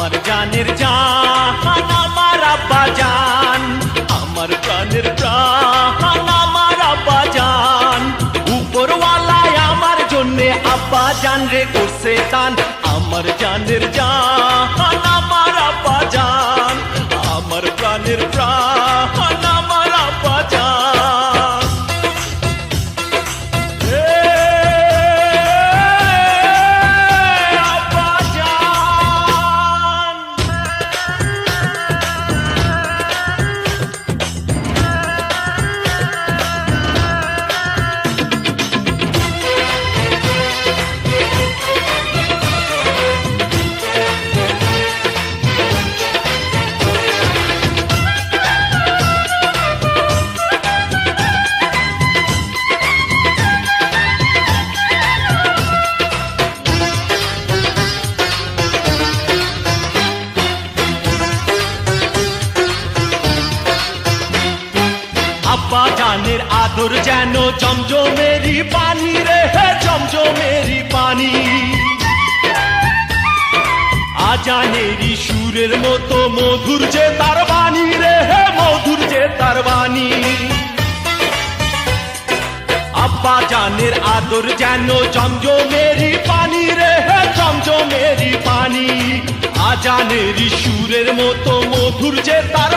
আমার জানের জান আমার আব্বা জান, আমার প্রাণের প্রাণ আমার আব্বা জান। উপরওয়ালায় আমার জন্যে আব্বা জান রে করছে দান। আমার জানের জান আমার আব্বা জান, আমার প্রাণের প্রাণ আমার আব্বা জান। আব্বা জান। আব্বা জানের আদর যেন জমজমেরি পানি রে, জমজমেরি পানি। আজানেরই সুরের মতো মধুর যে তার বাণী রে, মধুর যে তার বাণী। আব্বা জানের আদর যেন জমজমেরি পানি রে, জমজমেরি পানি। আজানেরই সুরের মতো মধুর যে তার